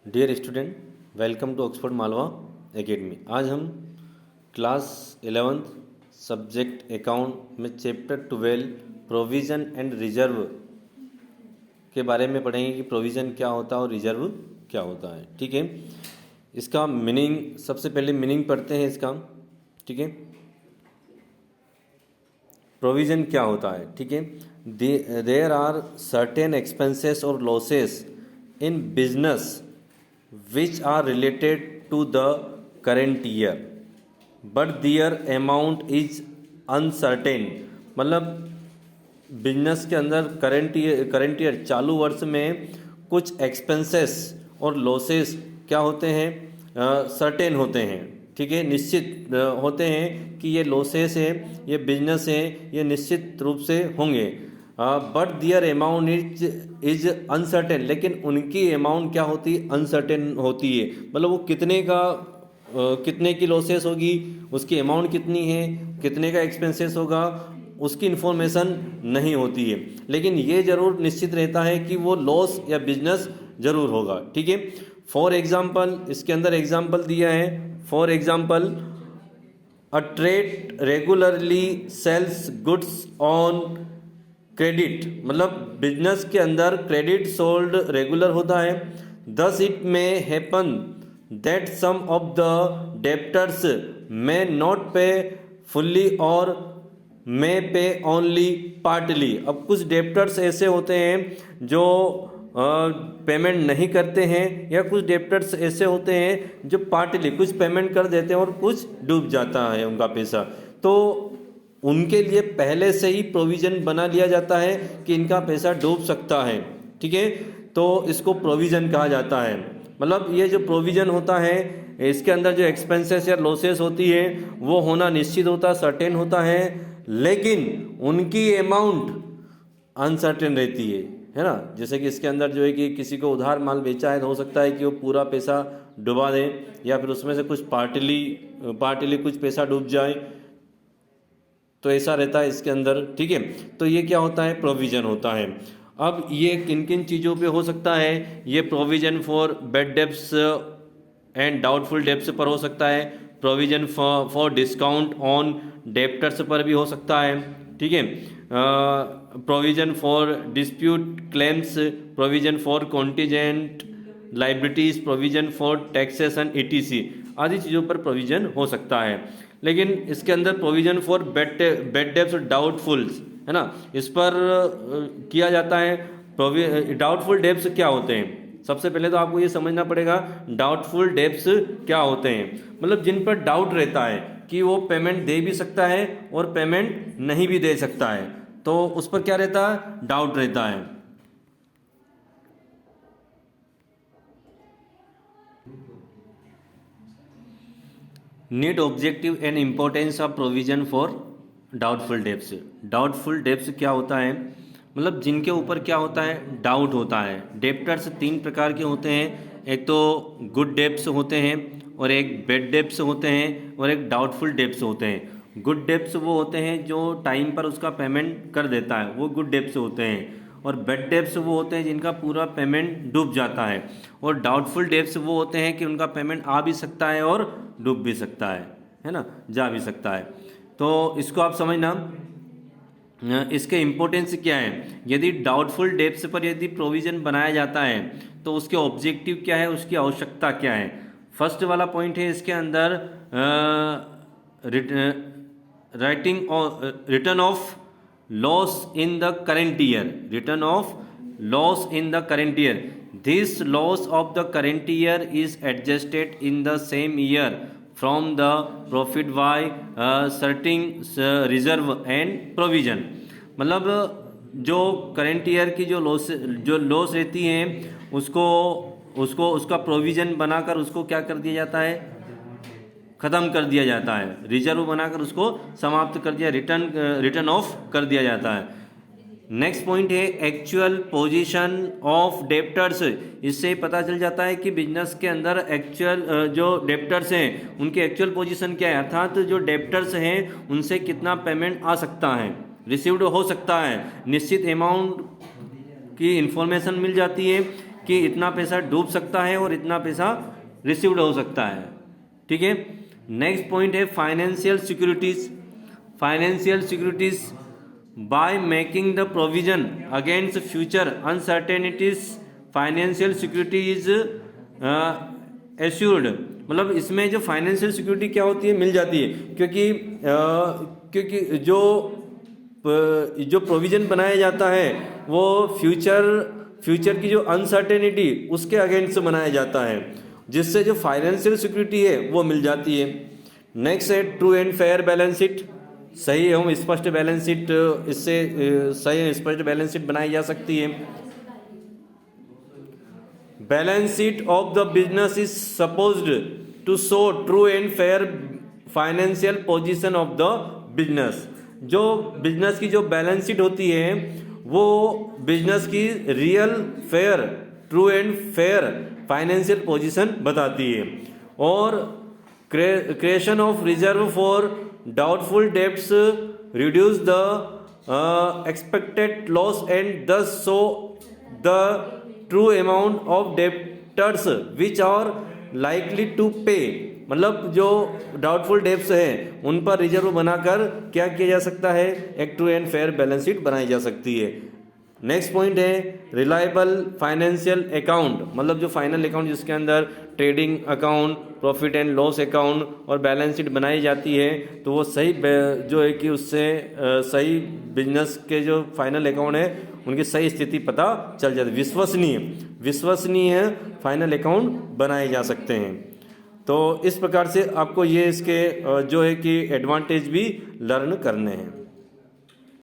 Dear student, welcome to Oxford Malwa Academy. आज हम class 11th subject account में chapter 12 provision and reserve के बारे में पढ़ेंगे कि प्रोविज़न क्या होता है और रिजर्व क्या होता है। ठीक है, इसका मीनिंग सबसे पहले मीनिंग पढ़ते हैं इसका। ठीक है, प्रोविज़न क्या होता है। ठीक है, देयर आर सर्टेन एक्सपेंसेस और losses in business which are related to the current year but their amount is uncertain। मतलब बिजनेस के अंदर करंट ईयर चालू वर्ष में कुछ एक्सपेंसेस और लॉसेस क्या होते हैं, सर्टेन होते हैं। ठीक है, निश्चित होते हैं कि ये लॉसेस है, ये बिजनेस है, ये निश्चित रूप से होंगे। But their amount is uncertain, लेकिन उनकी अमाउंट क्या होती है, अनसर्टेन होती है। मतलब वो कितने की लॉसेस होगी, उसकी अमाउंट कितनी है, कितने का एक्सपेंसेस होगा, उसकी इन्फॉर्मेशन नहीं होती है। लेकिन ये जरूर निश्चित रहता है कि वो लॉस या बिजनेस जरूर होगा। ठीक है, फॉर एग्जाम्पल इसके अंदर एग्जाम्पल दिया है। For example, a trade regularly sells goods on credit. मतलब बिजनेस के अंदर क्रेडिट सोल्ड रेगुलर होता है। Thus it may happen that some of the debtors may not pay fully और मे पे ओनली पार्टली। अब कुछ डेप्टर्स ऐसे होते हैं जो पेमेंट नहीं करते हैं, या कुछ डेप्टर्स ऐसे होते हैं जो पार्टली कुछ पेमेंट कर देते हैं और कुछ डूब जाता है उनका पैसा। तो उनके लिए पहले से ही प्रोविज़न बना लिया जाता है कि इनका पैसा डूब सकता है। ठीक है, तो इसको प्रोविज़न कहा जाता है। मतलब ये जो प्रोविज़न होता है, इसके अंदर जो एक्सपेंसेस या लॉसेस होती है वो होना निश्चित होता, सर्टेन होता है, लेकिन उनकी अमाउंट अनसर्टेन रहती है ना। जैसे कि इसके अंदर जो है कि किसी को उधार माल बेचा है तो हो सकता है कि वो पूरा पैसा डुबा दे, या फिर उसमें से कुछ पार्टली कुछ पैसा डूब जाए, तो ऐसा रहता है इसके अंदर। ठीक है, तो ये क्या होता है, प्रोविज़न होता है। अब ये किन किन चीज़ों पे हो सकता है, ये provision for bad debts and doubtful debts पर हो सकता है, provision for discount on debtors पर भी हो सकता है। ठीक है, provision for dispute claims, provision for contingent liabilities, provision for taxation ETC आदि चीज़ों पर प्रोविज़न हो सकता है। लेकिन इसके अंदर प्रोविज़न फॉर बैड डेब्ट्स और डाउटफुल्स है ना, इस पर किया जाता है। डाउटफुल डेब्ट्स क्या होते हैं, सबसे पहले तो आपको ये समझना पड़ेगा डाउटफुल डेब्ट्स क्या होते हैं। मतलब जिन पर डाउट रहता है कि वो पेमेंट दे भी सकता है और पेमेंट नहीं भी दे सकता है, तो उस पर क्या रहता है, डाउट रहता है। Need objective and importance of provision for doubtful debts. Doubtful debts क्या होता है, मतलब जिनके ऊपर क्या होता है, डाउट होता है। डेप्टर्स तीन प्रकार के होते हैं, एक तो गुड डेब्ट्स होते हैं, और एक बैड डेब्ट्स होते हैं, और एक डाउटफुल डेब्ट्स होते हैं। गुड डेब्ट्स वो होते हैं जो टाइम पर उसका पेमेंट कर देता है, वो गुड डेब्ट्स होते हैं। और बैड डेब्ट्स वो होते हैं जिनका पूरा पेमेंट डूब जाता है। और डाउटफुल डेब्ट्स वो होते हैं कि उनका पेमेंट आ भी सकता है और डूब भी सकता है ना, जा भी सकता है। तो इसको आप समझना, इसके इम्पोर्टेंस क्या है। यदि डाउटफुल डेब्ट्स पर यदि प्रोविज़न बनाया जाता है तो उसके ऑब्जेक्टिव क्या है, उसकी आवश्यकता क्या है। फर्स्ट वाला पॉइंट है इसके अंदर return of loss in the current year. Return of loss in the current year, this loss of the current year is adjusted in the same year from the profit by shirting reserve and provision. मतलब जो current year की जो loss रहती है उसको उसका provision बनाकर उसको क्या कर दिया जाता है, खत्म कर दिया जाता है। रिजर्व बनाकर उसको समाप्त कर दिया, रिटर्न ऑफ कर दिया जाता है। नेक्स्ट पॉइंट है एक्चुअल पोजीशन ऑफ डेप्टर्स। इससे पता चल जाता है कि बिजनेस के अंदर एक्चुअल जो डेप्टर्स हैं उनकी एक्चुअल पोजीशन क्या है, अर्थात जो डेप्टर्स हैं उनसे कितना पेमेंट आ सकता है, रिसीव्ड हो सकता है। निश्चित अमाउंट की इंफॉर्मेशन मिल जाती है कि इतना पैसा डूब सकता है और इतना पैसा रिसीव्ड हो सकता है। ठीक है, नेक्स्ट पॉइंट है financial securities. Financial securities by making the provision against future uncertainties financial security is assured. मतलब इसमें जो फाइनेंशियल सिक्योरिटी क्या होती है, मिल जाती है, क्योंकि जो प्रोविजन बनाया जाता है वो फ्यूचर की जो अनसर्टेनिटी उसके अगेंस्ट बनाया जाता है, जिससे जो फाइनेंशियल सिक्योरिटी है वो मिल जाती है। नेक्स्ट है true and fair balance sheet. सही एवं स्पष्ट बैलेंस शीट, इससे सही स्पष्ट बैलेंस शीट बनाई जा सकती है। Balance sheet of the business is supposed to show true and fair financial position of the business. जो बिजनेस की जो बैलेंस शीट होती है वो बिजनेस की real fair, true and fair financial position बताती है। और creation of reserve for doubtful debts reduce the expected loss and thus show the true amount of debtors which are likely to pay. मतलब जो doubtful debts हैं उन पर reserve बनाकर क्या किया जा सकता है, एक true and fair balance sheet बनाई जा सकती है। नेक्स्ट पॉइंट है रिलायबल फाइनेंशियल अकाउंट। मतलब जो फाइनल अकाउंट जिसके अंदर trading account, profit and loss account और बैलेंस शीट बनाई जाती है, तो वो सही जो है कि उससे सही बिजनेस के जो फाइनल अकाउंट है उनकी सही स्थिति पता चल जाती है। विश्वसनीय फाइनल अकाउंट बनाए जा सकते हैं। तो इस प्रकार से आपको ये इसके जो है कि एडवांटेज भी लर्न करने हैं।